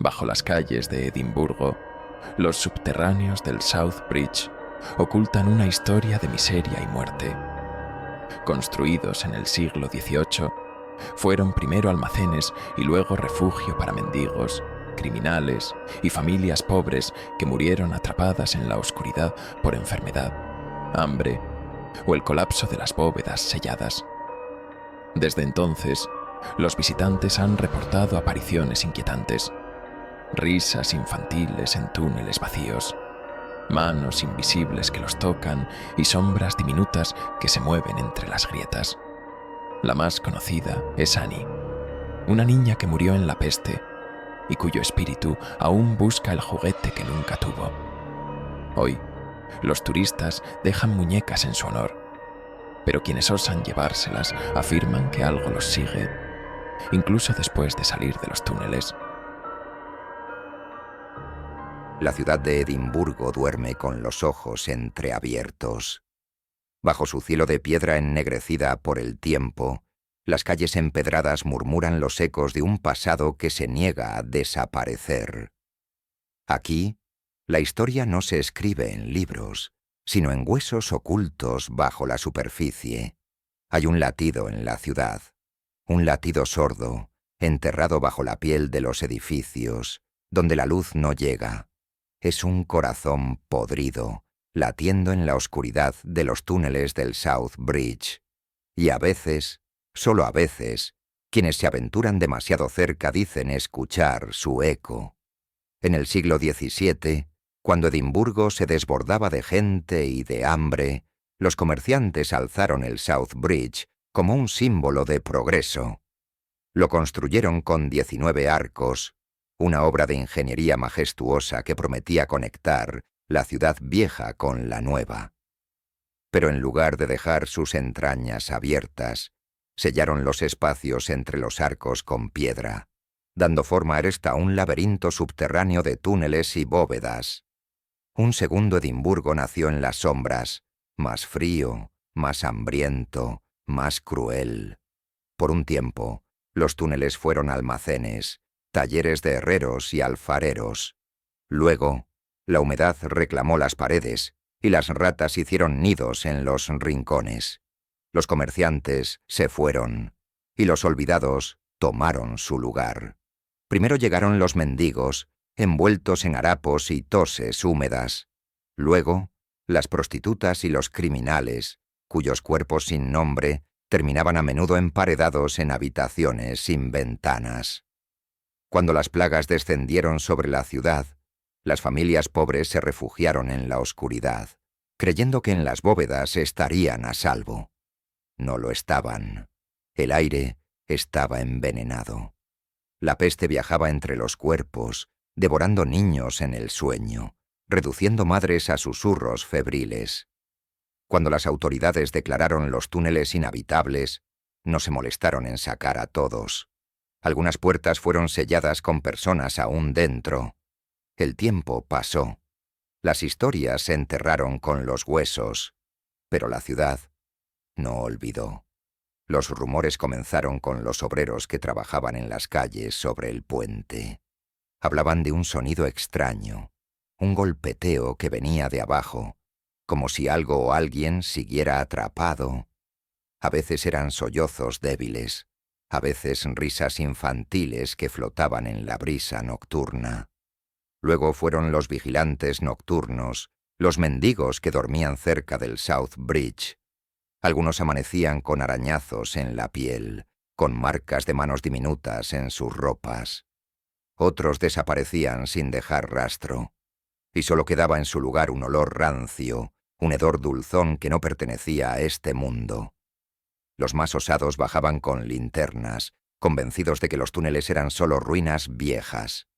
Bajo las calles de Edimburgo, los subterráneos del South Bridge ocultan una historia de miseria y muerte. Construidos en el siglo XVIII, fueron primero almacenes y luego refugio para mendigos, criminales y familias pobres que murieron atrapadas en la oscuridad por enfermedad, hambre o el colapso de las bóvedas selladas. Desde entonces, los visitantes han reportado apariciones inquietantes, risas infantiles en túneles vacíos, manos invisibles que los tocan y sombras diminutas que se mueven entre las grietas. La más conocida es Annie, una niña que murió en la peste y cuyo espíritu aún busca el juguete que nunca tuvo. Hoy, los turistas dejan muñecas en su honor, pero quienes osan llevárselas afirman que algo los sigue, incluso después de salir de los túneles. La ciudad de Edimburgo duerme con los ojos entreabiertos. Bajo su cielo de piedra ennegrecida por el tiempo, las calles empedradas murmuran los ecos de un pasado que se niega a desaparecer. Aquí, la historia no se escribe en libros, sino en huesos ocultos bajo la superficie. Hay un latido en la ciudad, un latido sordo, enterrado bajo la piel de los edificios, donde la luz no llega. Es un corazón podrido, latiendo en la oscuridad de los túneles del South Bridge. Y a veces, solo a veces, quienes se aventuran demasiado cerca dicen escuchar su eco. En el siglo XVII, cuando Edimburgo se desbordaba de gente y de hambre, los comerciantes alzaron el South Bridge como un símbolo de progreso. Lo construyeron con 19 arcos, una obra de ingeniería majestuosa que prometía conectar la ciudad vieja con la nueva. Pero en lugar de dejar sus entrañas abiertas, sellaron los espacios entre los arcos con piedra, dando forma a esta un laberinto subterráneo de túneles y bóvedas. Un segundo Edimburgo nació en las sombras, más frío, más hambriento, más cruel. Por un tiempo, los túneles fueron almacenes, talleres de herreros y alfareros. Luego, la humedad reclamó las paredes y las ratas hicieron nidos en los rincones. Los comerciantes se fueron y los olvidados tomaron su lugar. Primero llegaron los mendigos, envueltos en harapos y toses húmedas. Luego, las prostitutas y los criminales, cuyos cuerpos sin nombre terminaban a menudo emparedados en habitaciones sin ventanas. Cuando las plagas descendieron sobre la ciudad, las familias pobres se refugiaron en la oscuridad, creyendo que en las bóvedas estarían a salvo. No lo estaban. El aire estaba envenenado. La peste viajaba entre los cuerpos, devorando niños en el sueño, reduciendo madres a susurros febriles. Cuando las autoridades declararon los túneles inhabitables, no se molestaron en sacar a todos. Algunas puertas fueron selladas con personas aún dentro. El tiempo pasó. Las historias se enterraron con los huesos, pero la ciudad no olvidó. Los rumores comenzaron con los obreros que trabajaban en las calles sobre el puente. Hablaban de un sonido extraño, un golpeteo que venía de abajo, como si algo o alguien siguiera atrapado. A veces eran sollozos débiles, a veces risas infantiles que flotaban en la brisa nocturna. Luego fueron los vigilantes nocturnos, los mendigos que dormían cerca del South Bridge. Algunos amanecían con arañazos en la piel, con marcas de manos diminutas en sus ropas. Otros desaparecían sin dejar rastro, y solo quedaba en su lugar un olor rancio, un hedor dulzón que no pertenecía a este mundo. Los más osados bajaban con linternas, convencidos de que los túneles eran solo ruinas viejas.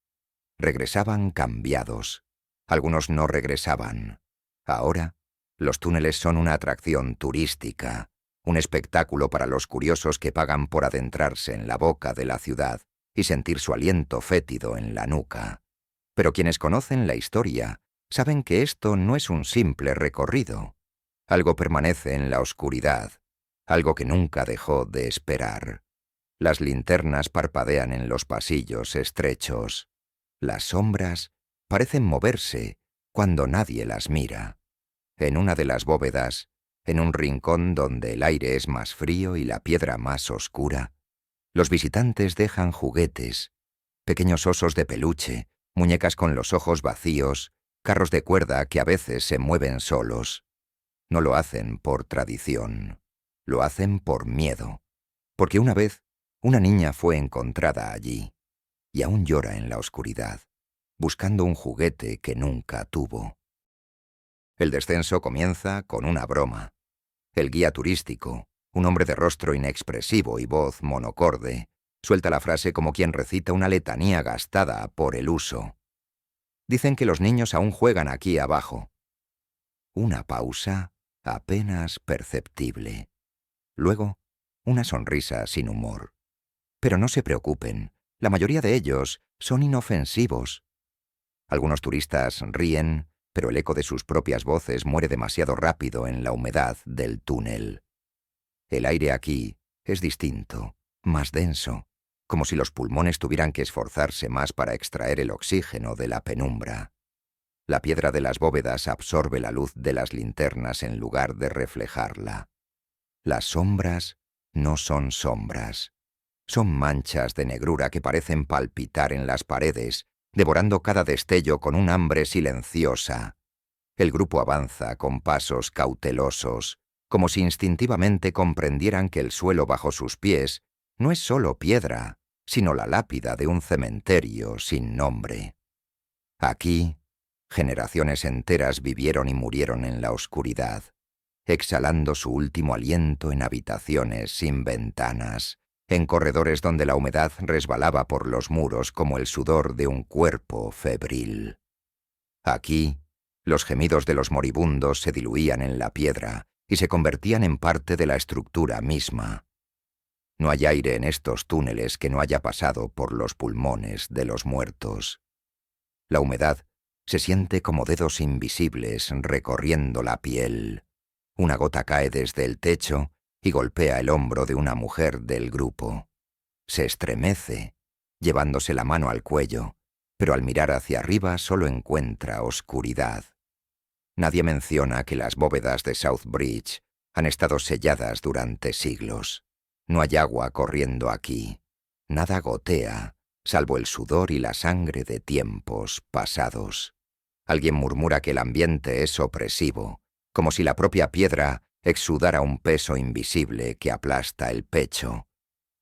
Regresaban cambiados. Algunos no regresaban. Ahora, los túneles son una atracción turística, un espectáculo para los curiosos que pagan por adentrarse en la boca de la ciudad y sentir su aliento fétido en la nuca. Pero quienes conocen la historia saben que esto no es un simple recorrido. Algo permanece en la oscuridad, algo que nunca dejó de esperar. Las linternas parpadean en los pasillos estrechos. Las sombras parecen moverse cuando nadie las mira. En una de las bóvedas, en un rincón donde el aire es más frío y la piedra más oscura, los visitantes dejan juguetes, pequeños osos de peluche, muñecas con los ojos vacíos, carros de cuerda que a veces se mueven solos. No lo hacen por tradición, lo hacen por miedo, porque una vez una niña fue encontrada allí y aún llora en la oscuridad, buscando un juguete que nunca tuvo. El descenso comienza con una broma. El guía turístico, un hombre de rostro inexpresivo y voz monocorde, suelta la frase como quien recita una letanía gastada por el uso. Dicen que los niños aún juegan aquí abajo. Una pausa apenas perceptible. Luego, una sonrisa sin humor. Pero no se preocupen, la mayoría de ellos son inofensivos. Algunos turistas ríen, pero el eco de sus propias voces muere demasiado rápido en la humedad del túnel. El aire aquí es distinto, más denso, como si los pulmones tuvieran que esforzarse más para extraer el oxígeno de la penumbra. La piedra de las bóvedas absorbe la luz de las linternas en lugar de reflejarla. Las sombras no son sombras. Son manchas de negrura que parecen palpitar en las paredes, devorando cada destello con un hambre silenciosa. El grupo avanza con pasos cautelosos, como si instintivamente comprendieran que el suelo bajo sus pies no es solo piedra, sino la lápida de un cementerio sin nombre. Aquí, generaciones enteras vivieron y murieron en la oscuridad, exhalando su último aliento en habitaciones sin ventanas, en corredores donde la humedad resbalaba por los muros como el sudor de un cuerpo febril. Aquí, los gemidos de los moribundos se diluían en la piedra y se convertían en parte de la estructura misma. No hay aire en estos túneles que no haya pasado por los pulmones de los muertos. La humedad se siente como dedos invisibles recorriendo la piel. Una gota cae desde el techo y golpea el hombro de una mujer del grupo. Se estremece, llevándose la mano al cuello, pero al mirar hacia arriba solo encuentra oscuridad. Nadie menciona que las bóvedas de South Bridge han estado selladas durante siglos. No hay agua corriendo aquí. Nada gotea, salvo el sudor y la sangre de tiempos pasados. Alguien murmura que el ambiente es opresivo, como si la propia piedra exudara un peso invisible que aplasta el pecho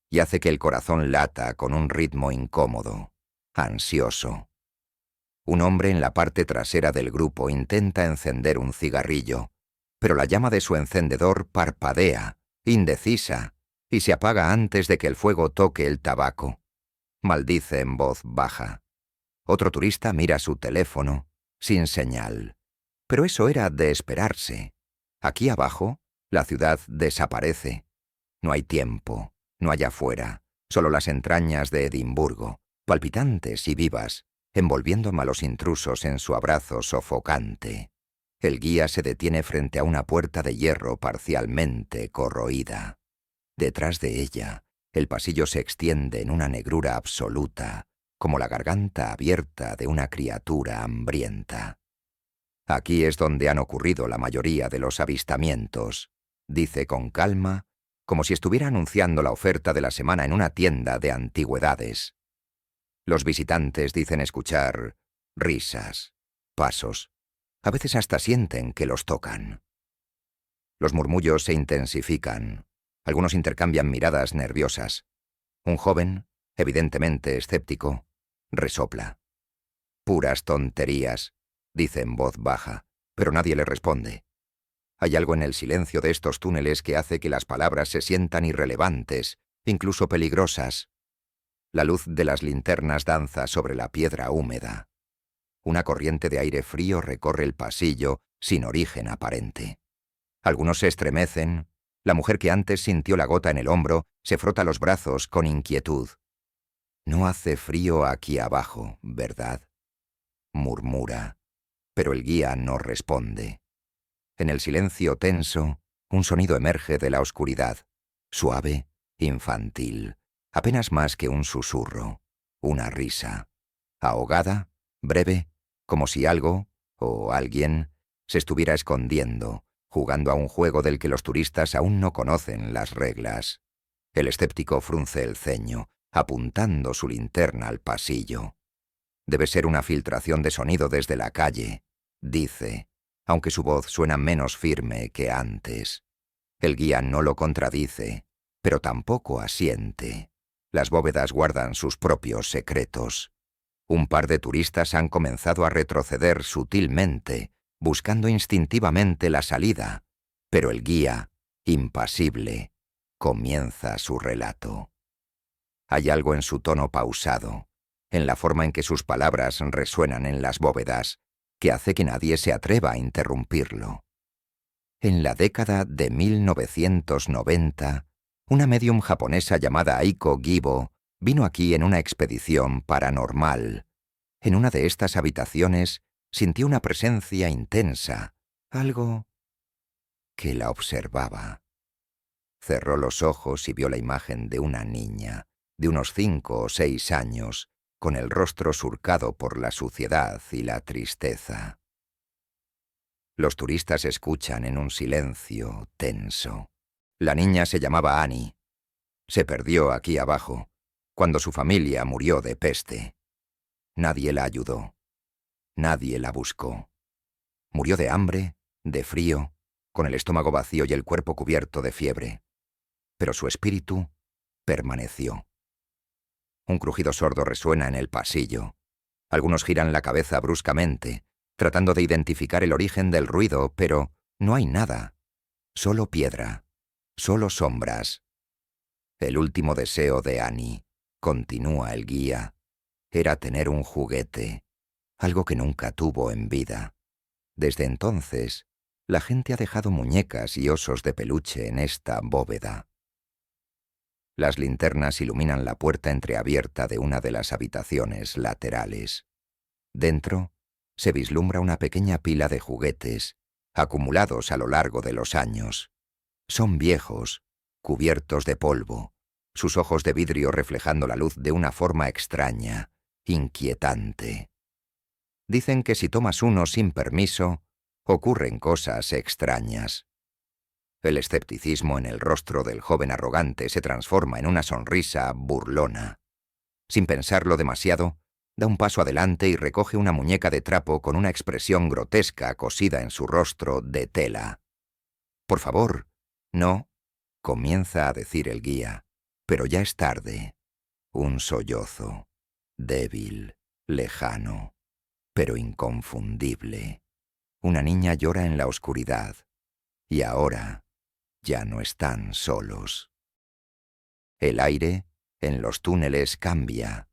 y hace que el corazón lata con un ritmo incómodo, ansioso. Un hombre en la parte trasera del grupo intenta encender un cigarrillo, pero la llama de su encendedor parpadea, indecisa, y se apaga antes de que el fuego toque el tabaco. Maldice en voz baja. Otro turista mira su teléfono, sin señal. Pero eso era de esperarse. Aquí abajo, la ciudad desaparece. No hay tiempo, no hay afuera, solo las entrañas de Edimburgo, palpitantes y vivas, envolviendo a los intrusos en su abrazo sofocante. El guía se detiene frente a una puerta de hierro parcialmente corroída. Detrás de ella, el pasillo se extiende en una negrura absoluta, como la garganta abierta de una criatura hambrienta. Aquí es donde han ocurrido la mayoría de los avistamientos, dice con calma, como si estuviera anunciando la oferta de la semana en una tienda de antigüedades. Los visitantes dicen escuchar risas, pasos. A veces hasta sienten que los tocan. Los murmullos se intensifican. Algunos intercambian miradas nerviosas. Un joven, evidentemente escéptico, resopla. «Puras tonterías», dice en voz baja, pero nadie le responde. Hay algo en el silencio de estos túneles que hace que las palabras se sientan irrelevantes, incluso peligrosas. La luz de las linternas danza sobre la piedra húmeda. Una corriente de aire frío recorre el pasillo sin origen aparente. Algunos se estremecen. La mujer que antes sintió la gota en el hombro se frota los brazos con inquietud. «No hace frío aquí abajo, ¿verdad?», murmura, pero el guía no responde. En el silencio tenso, un sonido emerge de la oscuridad, suave, infantil, apenas más que un susurro, una risa. ahogada, breve, como si algo, o alguien, se estuviera escondiendo, jugando a un juego del que los turistas aún no conocen las reglas. El escéptico frunce el ceño, apuntando su linterna al pasillo. Debe ser una filtración de sonido desde la calle, dice, aunque su voz suena menos firme que antes. El guía no lo contradice, pero tampoco asiente. Las bóvedas guardan sus propios secretos. Un par de turistas han comenzado a retroceder sutilmente, buscando instintivamente la salida, pero el guía, impasible, comienza su relato. Hay algo en su tono pausado, en la forma en que sus palabras resuenan en las bóvedas, que hace que nadie se atreva a interrumpirlo. En la década de 1990, una médium japonesa llamada Aiko Gibo vino aquí en una expedición paranormal. En una de estas habitaciones sintió una presencia intensa, algo que la observaba. Cerró los ojos y vio la imagen de una niña, de unos 5 o 6 años, con el rostro surcado por la suciedad y la tristeza. Los turistas escuchan en un silencio tenso. La niña se llamaba Annie. Se perdió aquí abajo, cuando su familia murió de peste. Nadie la ayudó. Nadie la buscó. Murió de hambre, de frío, con el estómago vacío y el cuerpo cubierto de fiebre. Pero su espíritu permaneció. Un crujido sordo resuena en el pasillo. Algunos giran la cabeza bruscamente, tratando de identificar el origen del ruido, pero no hay nada. Solo piedra, solo sombras. El último deseo de Annie, continúa el guía, era tener un juguete, algo que nunca tuvo en vida. Desde entonces, la gente ha dejado muñecas y osos de peluche en esta bóveda. Las linternas iluminan la puerta entreabierta de una de las habitaciones laterales. Dentro, se vislumbra una pequeña pila de juguetes, acumulados a lo largo de los años. Son viejos, cubiertos de polvo, sus ojos de vidrio reflejando la luz de una forma extraña, inquietante. Dicen que si tomas uno sin permiso, ocurren cosas extrañas. El escepticismo en el rostro del joven arrogante se transforma en una sonrisa burlona. Sin pensarlo demasiado, da un paso adelante y recoge una muñeca de trapo con una expresión grotesca cosida en su rostro de tela. «Por favor, no», comienza a decir el guía, pero ya es tarde. Un sollozo, débil, lejano, pero inconfundible. Una niña llora en la oscuridad, y ahora ya no están solos. El aire en los túneles cambia.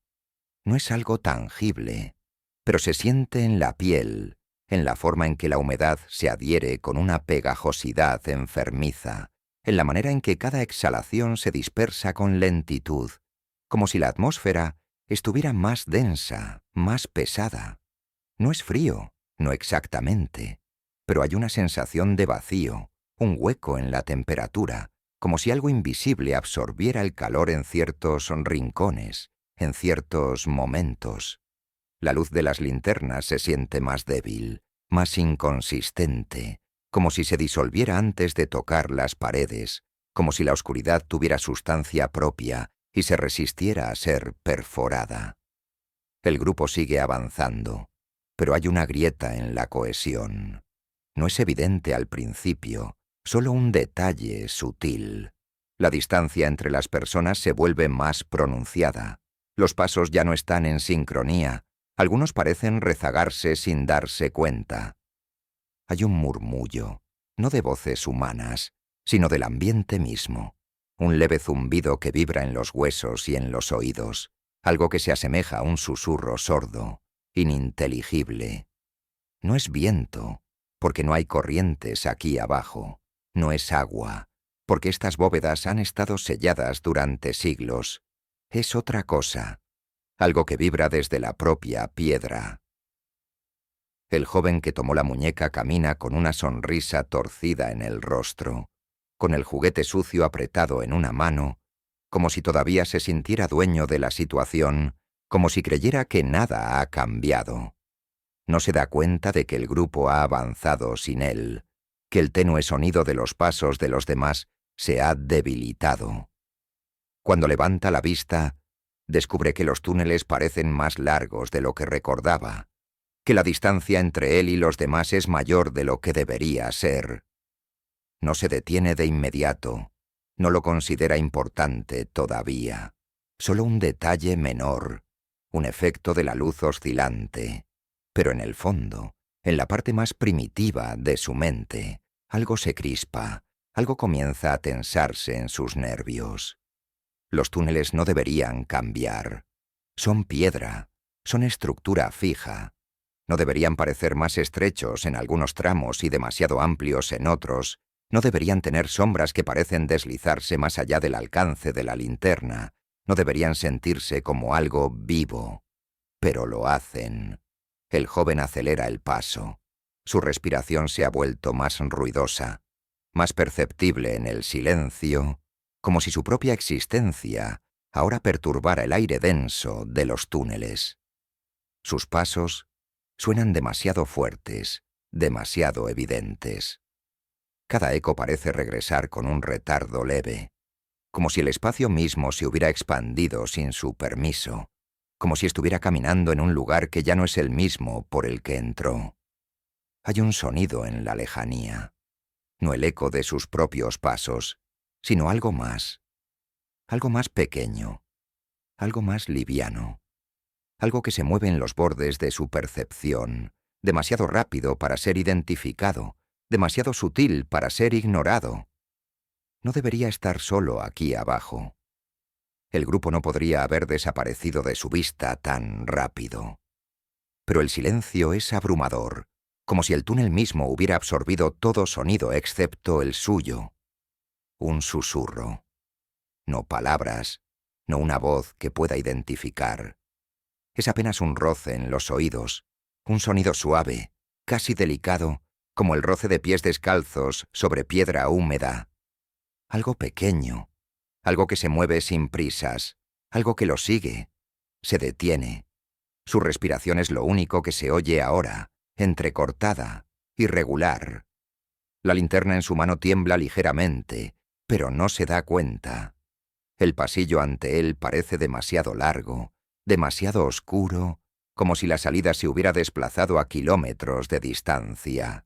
No es algo tangible, pero se siente en la piel, en la forma en que la humedad se adhiere con una pegajosidad enfermiza, en la manera en que cada exhalación se dispersa con lentitud, como si la atmósfera estuviera más densa, más pesada. No es frío, no exactamente, pero hay una sensación de vacío, un hueco en la temperatura, como si algo invisible absorbiera el calor en ciertos rincones, en ciertos momentos. La luz de las linternas se siente más débil, más inconsistente, como si se disolviera antes de tocar las paredes, como si la oscuridad tuviera sustancia propia y se resistiera a ser perforada. El grupo sigue avanzando, pero hay una grieta en la cohesión. No es evidente al principio, solo un detalle sutil. La distancia entre las personas se vuelve más pronunciada. Los pasos ya no están en sincronía. Algunos parecen rezagarse sin darse cuenta. Hay un murmullo, no de voces humanas, sino del ambiente mismo. Un leve zumbido que vibra en los huesos y en los oídos. Algo que se asemeja a un susurro sordo, ininteligible. No es viento, porque no hay corrientes aquí abajo. No es agua, porque estas bóvedas han estado selladas durante siglos. Es otra cosa, algo que vibra desde la propia piedra. El joven que tomó la muñeca camina con una sonrisa torcida en el rostro, con el juguete sucio apretado en una mano, como si todavía se sintiera dueño de la situación como si creyera que nada ha cambiado. No se da cuenta de que el grupo ha avanzado sin él, que el tenue sonido de los pasos de los demás se ha debilitado. Cuando levanta la vista, descubre que los túneles parecen más largos de lo que recordaba, que la distancia entre él y los demás es mayor de lo que debería ser. No se detiene de inmediato, no lo considera importante todavía, solo un detalle menor, un efecto de la luz oscilante. Pero en el fondo, en la parte más primitiva de su mente, algo se crispa, algo comienza a tensarse en sus nervios. Los túneles no deberían cambiar. Son piedra, son estructura fija. No deberían parecer más estrechos en algunos tramos y demasiado amplios en otros. No deberían tener sombras que parecen deslizarse más allá del alcance de la linterna. No deberían sentirse como algo vivo. Pero lo hacen. El joven acelera el paso. Su respiración se ha vuelto más ruidosa, más perceptible en el silencio, como si su propia existencia ahora perturbara el aire denso de los túneles. Sus pasos suenan demasiado fuertes, demasiado evidentes. Cada eco parece regresar con un retardo leve, como si el espacio mismo se hubiera expandido sin su permiso, como si estuviera caminando en un lugar que ya no es el mismo por el que entró. Hay un sonido en la lejanía, no el eco de sus propios pasos, sino algo más pequeño, algo más liviano, algo que se mueve en los bordes de su percepción, demasiado rápido para ser identificado, demasiado sutil para ser ignorado. No debería estar solo aquí abajo. El grupo no podría haber desaparecido de su vista tan rápido. Pero el silencio es abrumador, como si el túnel mismo hubiera absorbido todo sonido excepto el suyo. Un susurro. No palabras, no una voz que pueda identificar. Es apenas un roce en los oídos, un sonido suave, casi delicado, como el roce de pies descalzos sobre piedra húmeda. Algo pequeño, algo que se mueve sin prisas, algo que lo sigue, se detiene. Su respiración es lo único que se oye ahora, entrecortada, irregular. La linterna en su mano tiembla ligeramente, pero no se da cuenta. El pasillo ante él parece demasiado largo, demasiado oscuro, como si la salida se hubiera desplazado a kilómetros de distancia.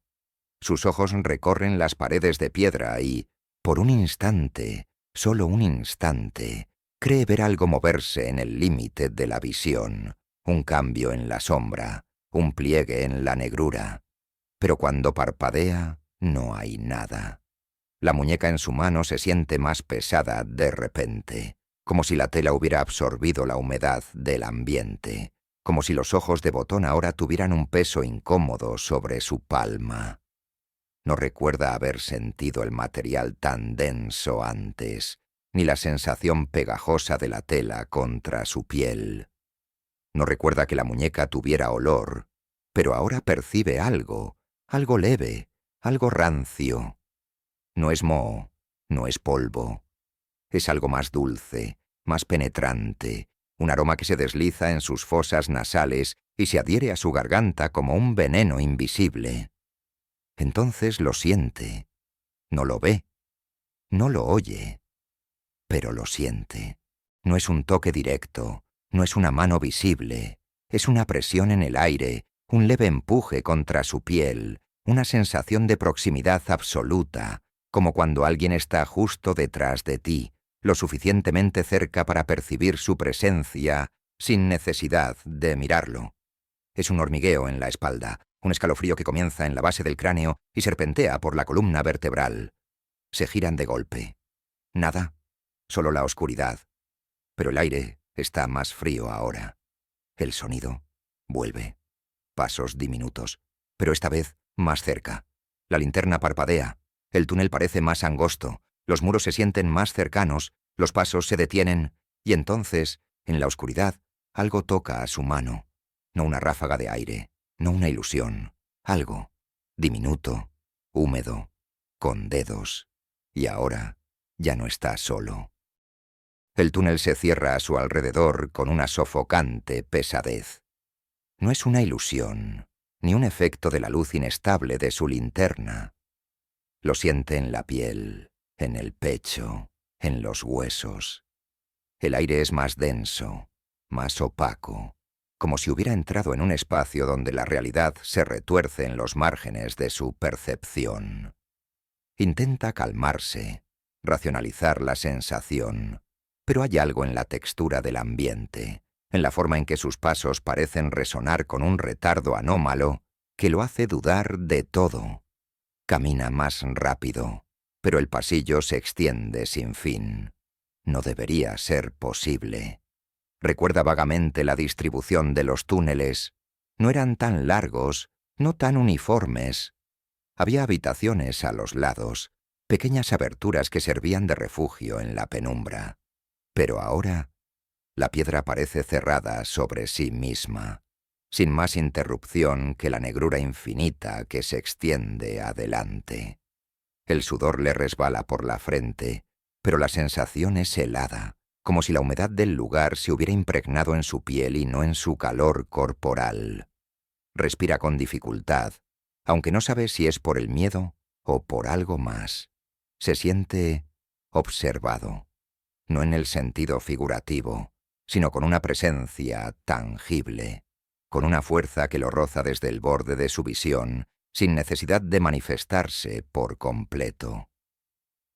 Sus ojos recorren las paredes de piedra y, por un instante, solo un instante, cree ver algo moverse en el límite de la visión, un cambio en la sombra, un pliegue en la negrura. Pero cuando parpadea, no hay nada. La muñeca en su mano se siente más pesada de repente, como si la tela hubiera absorbido la humedad del ambiente, como si los ojos de botón ahora tuvieran un peso incómodo sobre su palma. No recuerda haber sentido el material tan denso antes, ni la sensación pegajosa de la tela contra su piel. No recuerda que la muñeca tuviera olor, pero ahora percibe algo leve, algo rancio. No es moho, no es polvo. Es algo más dulce, más penetrante, un aroma que se desliza en sus fosas nasales y se adhiere a su garganta como un veneno invisible. Entonces lo siente. No lo ve. No lo oye. Pero lo siente. No es un toque directo. No es una mano visible. Es una presión en el aire, un leve empuje contra su piel, una sensación de proximidad absoluta, como cuando alguien está justo detrás de ti, lo suficientemente cerca para percibir su presencia sin necesidad de mirarlo. Es un hormigueo en la espalda, un escalofrío que comienza en la base del cráneo y serpentea por la columna vertebral. Se giran de golpe. Nada, solo la oscuridad. Pero el aire está más frío ahora. El sonido vuelve. Pasos diminutos, pero esta vez más cerca. La linterna parpadea. El túnel parece más angosto. Los muros se sienten más cercanos. Los pasos se detienen. Y entonces, en la oscuridad, algo toca a su mano. No una ráfaga de aire. No una ilusión, algo, diminuto, húmedo, con dedos. Y ahora ya no está solo. El túnel se cierra a su alrededor con una sofocante pesadez. No es una ilusión, ni un efecto de la luz inestable de su linterna. Lo siente en la piel, en el pecho, en los huesos. El aire es más denso, más opaco, como si hubiera entrado en un espacio donde la realidad se retuerce en los márgenes de su percepción. Intenta calmarse, racionalizar la sensación, pero hay algo en la textura del ambiente, en la forma en que sus pasos parecen resonar con un retardo anómalo que lo hace dudar de todo. Camina más rápido, pero el pasillo se extiende sin fin. No debería ser posible. Recuerda vagamente la distribución de los túneles. No eran tan largos, no tan uniformes. Había habitaciones a los lados, pequeñas aberturas que servían de refugio en la penumbra. Pero ahora, la piedra parece cerrada sobre sí misma, sin más interrupción que la negrura infinita que se extiende adelante. El sudor le resbala por la frente, pero la sensación es helada, como si la humedad del lugar se hubiera impregnado en su piel y no en su calor corporal. Respira con dificultad, aunque no sabe si es por el miedo o por algo más. Se siente observado, no en el sentido figurativo, sino con una presencia tangible, con una fuerza que lo roza desde el borde de su visión, sin necesidad de manifestarse por completo.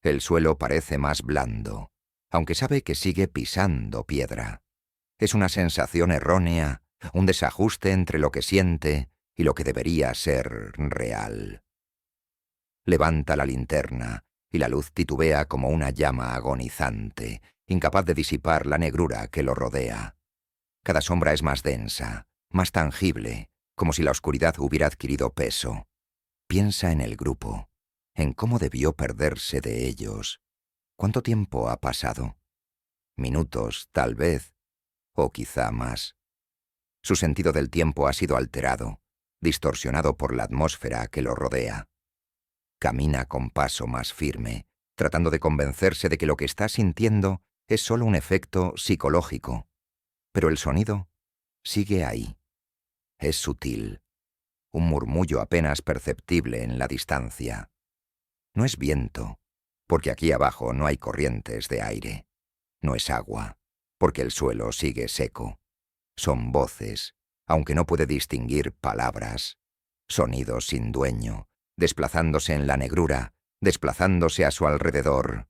El suelo parece más blando, aunque sabe que sigue pisando piedra. Es una sensación errónea, un desajuste entre lo que siente y lo que debería ser real. Levanta la linterna y la luz titubea como una llama agonizante, incapaz de disipar la negrura que lo rodea. Cada sombra es más densa, más tangible, como si la oscuridad hubiera adquirido peso. Piensa en el grupo, en cómo debió perderse de ellos. ¿Cuánto tiempo ha pasado? Minutos, tal vez, o quizá más. Su sentido del tiempo ha sido alterado, distorsionado por la atmósfera que lo rodea. Camina con paso más firme, tratando de convencerse de que lo que está sintiendo es solo un efecto psicológico. Pero el sonido sigue ahí. Es sutil, un murmullo apenas perceptible en la distancia. No es viento, porque aquí abajo no hay corrientes de aire. No es agua, porque el suelo sigue seco. Son voces, aunque no puede distinguir palabras. Sonidos sin dueño, desplazándose en la negrura, desplazándose a su alrededor.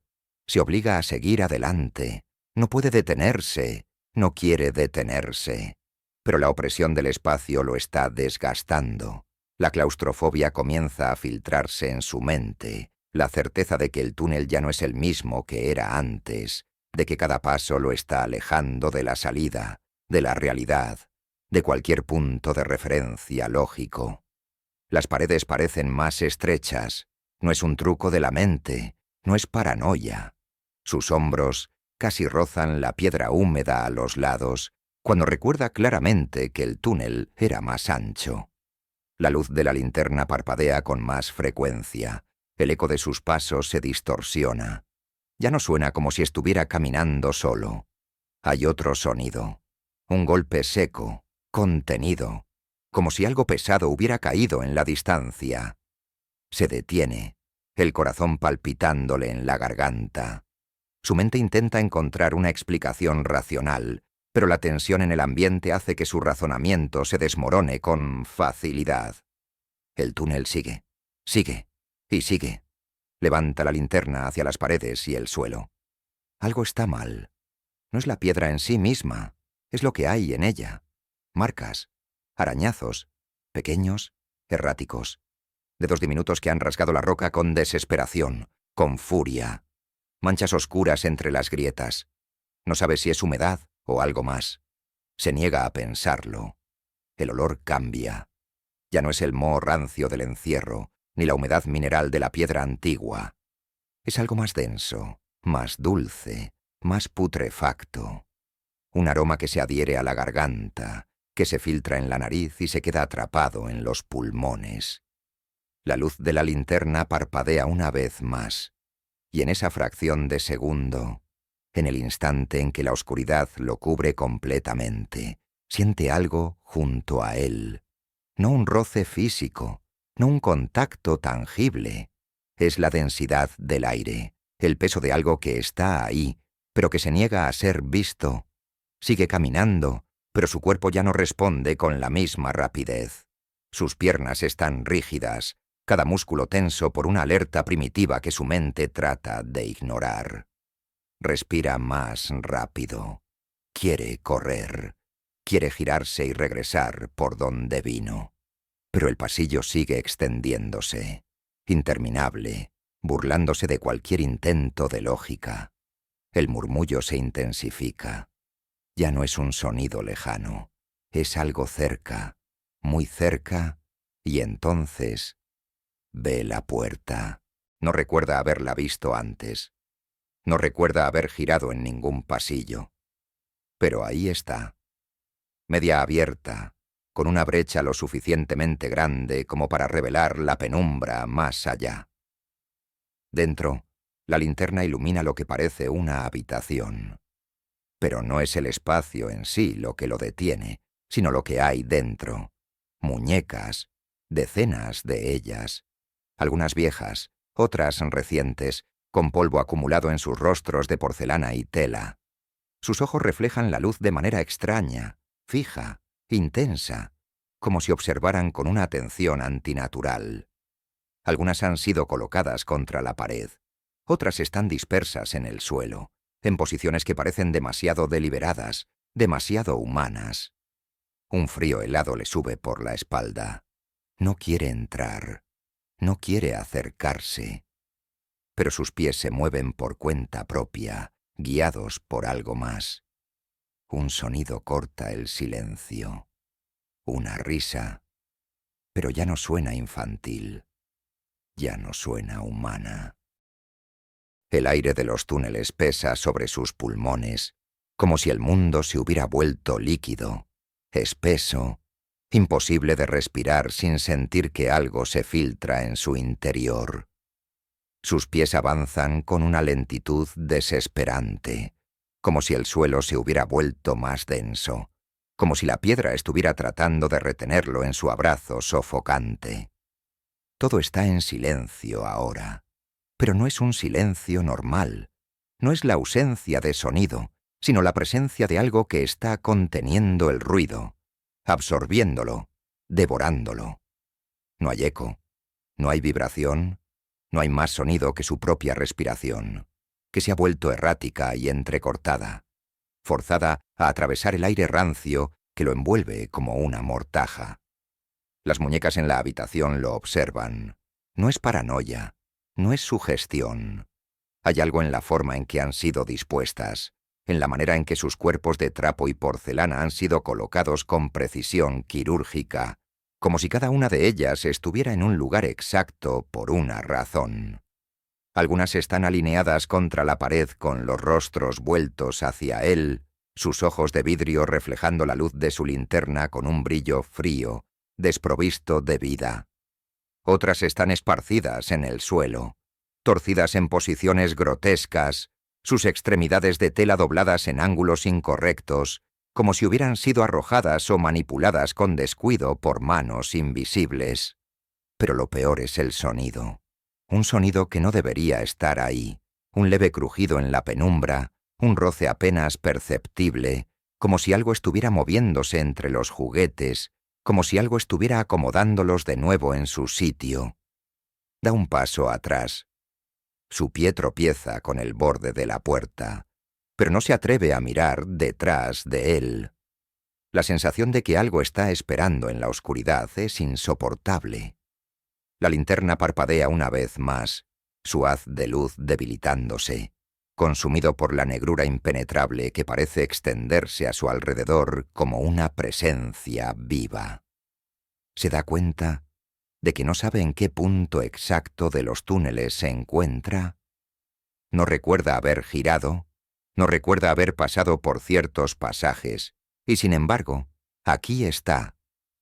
Se obliga a seguir adelante. No puede detenerse, no quiere detenerse. Pero la opresión del espacio lo está desgastando. La claustrofobia comienza a filtrarse en su mente, la certeza de que el túnel ya no es el mismo que era antes, de que cada paso lo está alejando de la salida, de la realidad, de cualquier punto de referencia lógico. Las paredes parecen más estrechas. No es un truco de la mente, no es paranoia. Sus hombros casi rozan la piedra húmeda a los lados, cuando recuerda claramente que el túnel era más ancho. La luz de la linterna parpadea con más frecuencia. El eco de sus pasos se distorsiona. Ya no suena como si estuviera caminando solo. Hay otro sonido. Un golpe seco, contenido, como si algo pesado hubiera caído en la distancia. Se detiene, el corazón palpitándole en la garganta. Su mente intenta encontrar una explicación racional, pero la tensión en el ambiente hace que su razonamiento se desmorone con facilidad. El túnel sigue, sigue y sigue. Levanta la linterna hacia las paredes y el suelo. Algo está mal. No es la piedra en sí misma, es lo que hay en ella. Marcas, arañazos, pequeños, erráticos. Dedos diminutos que han rasgado la roca con desesperación, con furia. Manchas oscuras entre las grietas. No sabe si es humedad o algo más. Se niega a pensarlo. El olor cambia. Ya no es el moho rancio del encierro, ni la humedad mineral de la piedra antigua. Es algo más denso, más dulce, más putrefacto. Un aroma que se adhiere a la garganta, que se filtra en la nariz y se queda atrapado en los pulmones. La luz de la linterna parpadea una vez más, y en esa fracción de segundo, En el instante en que la oscuridad lo cubre completamente, siente algo junto a él. No un roce físico, no un contacto tangible. Es la densidad del aire, el peso de algo que está ahí, pero que se niega a ser visto. Sigue caminando, pero su cuerpo ya no responde con la misma rapidez. Sus piernas están rígidas, cada músculo tenso por una alerta primitiva que su mente trata de ignorar. Respira más rápido. Quiere correr. Quiere girarse y regresar por donde vino. Pero el pasillo sigue extendiéndose, interminable, burlándose de cualquier intento de lógica. El murmullo se intensifica. Ya no es un sonido lejano, es algo cerca, muy cerca, y entonces ve la puerta. No recuerda haberla visto antes. No recuerda haber girado en ningún pasillo. Pero ahí está, media abierta, con una brecha lo suficientemente grande como para revelar la penumbra más allá. Dentro, la linterna ilumina lo que parece una habitación. Pero no es el espacio en sí lo que lo detiene, sino lo que hay dentro. Muñecas, decenas de ellas. Algunas viejas, otras recientes, con polvo acumulado en sus rostros de porcelana y tela. Sus ojos reflejan la luz de manera extraña, fija, intensa, como si observaran con una atención antinatural. Algunas han sido colocadas contra la pared, otras están dispersas en el suelo, en posiciones que parecen demasiado deliberadas, demasiado humanas. Un frío helado le sube por la espalda. No quiere entrar, no quiere acercarse. Pero sus pies se mueven por cuenta propia, guiados por algo más. Un sonido corta el silencio. Una risa. Pero ya no suena infantil. Ya no suena humana. El aire de los túneles pesa sobre sus pulmones, como si el mundo se hubiera vuelto líquido, espeso, imposible de respirar sin sentir que algo se filtra en su interior. Sus pies avanzan con una lentitud desesperante, como si el suelo se hubiera vuelto más denso, como si la piedra estuviera tratando de retenerlo en su abrazo sofocante. Todo está en silencio ahora, pero no es un silencio normal, no es la ausencia de sonido, sino la presencia de algo que está conteniendo el ruido, absorbiéndolo, devorándolo. No hay eco, no hay vibración, no hay más sonido que su propia respiración, que se ha vuelto errática y entrecortada, forzada a atravesar el aire rancio que lo envuelve como una mortaja. Las muñecas en la habitación lo observan. No es paranoia, no es sugestión. Hay algo en la forma en que han sido dispuestas, en la manera en que sus cuerpos de trapo y porcelana han sido colocados con precisión quirúrgica, como si cada una de ellas estuviera en un lugar exacto por una razón. Algunas están alineadas contra la pared con los rostros vueltos hacia él, sus ojos de vidrio reflejando la luz de su linterna con un brillo frío, desprovisto de vida. Otras están esparcidas en el suelo, torcidas en posiciones grotescas, sus extremidades de tela dobladas en ángulos incorrectos, como si hubieran sido arrojadas o manipuladas con descuido por manos invisibles. Pero lo peor es el sonido. Un sonido que no debería estar ahí, un leve crujido en la penumbra, un roce apenas perceptible, como si algo estuviera moviéndose entre los juguetes, como si algo estuviera acomodándolos de nuevo en su sitio. Da un paso atrás. Su pie tropieza con el borde de la puerta, pero no se atreve a mirar detrás de él. La sensación de que algo está esperando en la oscuridad es insoportable. La linterna parpadea una vez más, su haz de luz debilitándose, consumido por la negrura impenetrable que parece extenderse a su alrededor como una presencia viva. Se da cuenta de que no sabe en qué punto exacto de los túneles se encuentra. No recuerda haber girado, no recuerda haber pasado por ciertos pasajes, y sin embargo, aquí está,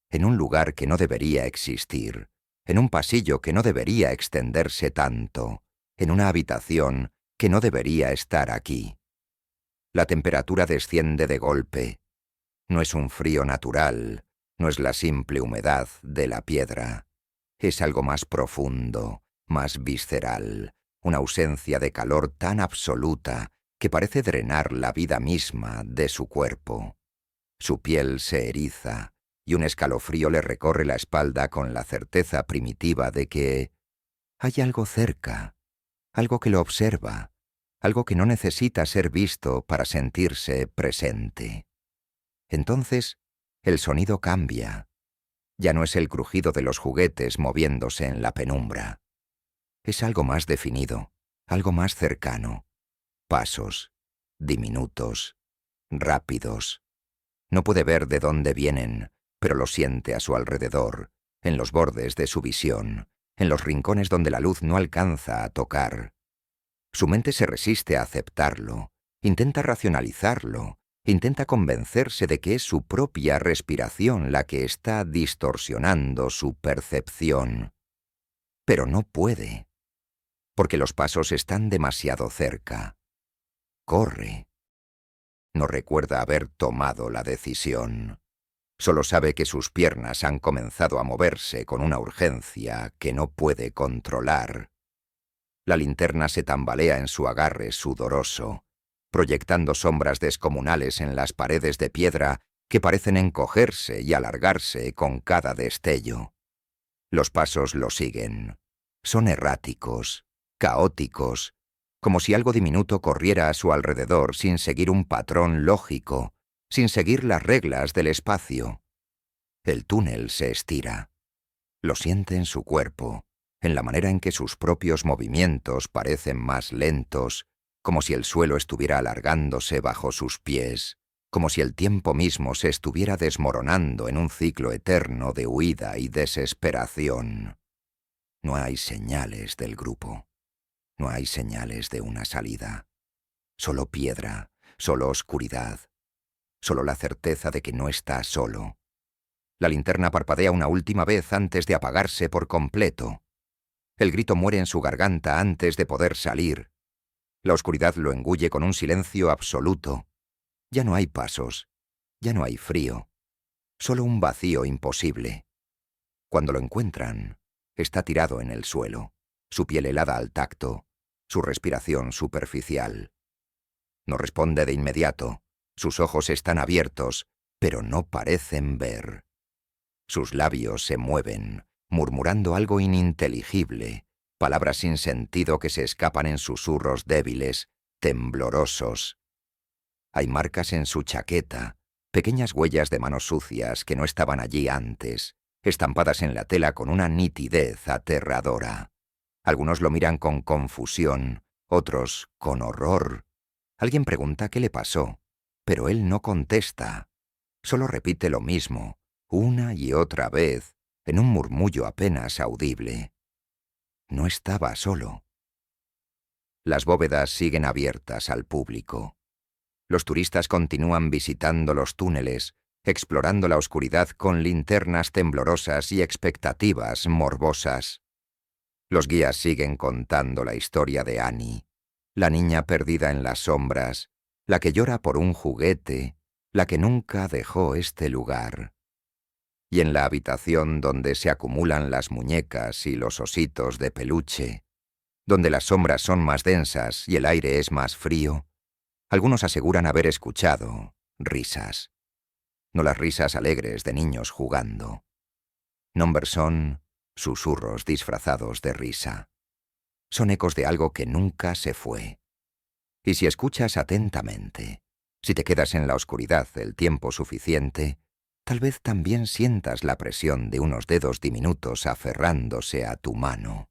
en un lugar que no debería existir, en un pasillo que no debería extenderse tanto, en una habitación que no debería estar aquí. La temperatura desciende de golpe. No es un frío natural, no es la simple humedad de la piedra. Es algo más profundo, más visceral, una ausencia de calor tan absoluta que parece drenar la vida misma de su cuerpo. Su piel se eriza y un escalofrío le recorre la espalda con la certeza primitiva de que hay algo cerca, algo que lo observa, algo que no necesita ser visto para sentirse presente. Entonces, el sonido cambia. Ya no es el crujido de los juguetes moviéndose en la penumbra. Es algo más definido, algo más cercano. Pasos, diminutos, rápidos. No puede ver de dónde vienen, pero lo siente a su alrededor, en los bordes de su visión, en los rincones donde la luz no alcanza a tocar. Su mente se resiste a aceptarlo, intenta racionalizarlo, intenta convencerse de que es su propia respiración la que está distorsionando su percepción. Pero no puede, porque los pasos están demasiado cerca. Corre. No recuerda haber tomado la decisión. Solo sabe que sus piernas han comenzado a moverse con una urgencia que no puede controlar. La linterna se tambalea en su agarre sudoroso, proyectando sombras descomunales en las paredes de piedra que parecen encogerse y alargarse con cada destello. Los pasos lo siguen. Son erráticos, caóticos, como si algo diminuto corriera a su alrededor sin seguir un patrón lógico, sin seguir las reglas del espacio. El túnel se estira. Lo siente en su cuerpo, en la manera en que sus propios movimientos parecen más lentos, como si el suelo estuviera alargándose bajo sus pies, como si el tiempo mismo se estuviera desmoronando en un ciclo eterno de huida y desesperación. No hay señales del grupo. No hay señales de una salida. Solo piedra, solo oscuridad, solo la certeza de que no está solo. La linterna parpadea una última vez antes de apagarse por completo. El grito muere en su garganta antes de poder salir. La oscuridad lo engulle con un silencio absoluto. Ya no hay pasos, ya no hay frío, solo un vacío imposible. Cuando lo encuentran, está tirado en el suelo, su piel helada al tacto, su respiración superficial. No responde de inmediato, sus ojos están abiertos, pero no parecen ver. Sus labios se mueven, murmurando algo ininteligible, palabras sin sentido que se escapan en susurros débiles, temblorosos. Hay marcas en su chaqueta, pequeñas huellas de manos sucias que no estaban allí antes, estampadas en la tela con una nitidez aterradora. Algunos lo miran con confusión, otros con horror. Alguien pregunta qué le pasó, pero él no contesta. Solo repite lo mismo, una y otra vez, en un murmullo apenas audible. No estaba solo. Las bóvedas siguen abiertas al público. Los turistas continúan visitando los túneles, explorando la oscuridad con linternas temblorosas y expectativas morbosas. Los guías siguen contando la historia de Annie, la niña perdida en las sombras, la que llora por un juguete, la que nunca dejó este lugar. Y en la habitación donde se acumulan las muñecas y los ositos de peluche, donde las sombras son más densas y el aire es más frío, algunos aseguran haber escuchado risas. No las risas alegres de niños jugando. Nombres son susurros disfrazados de risa. Son ecos de algo que nunca se fue. Y si escuchas atentamente, si te quedas en la oscuridad el tiempo suficiente, tal vez también sientas la presión de unos dedos diminutos aferrándose a tu mano.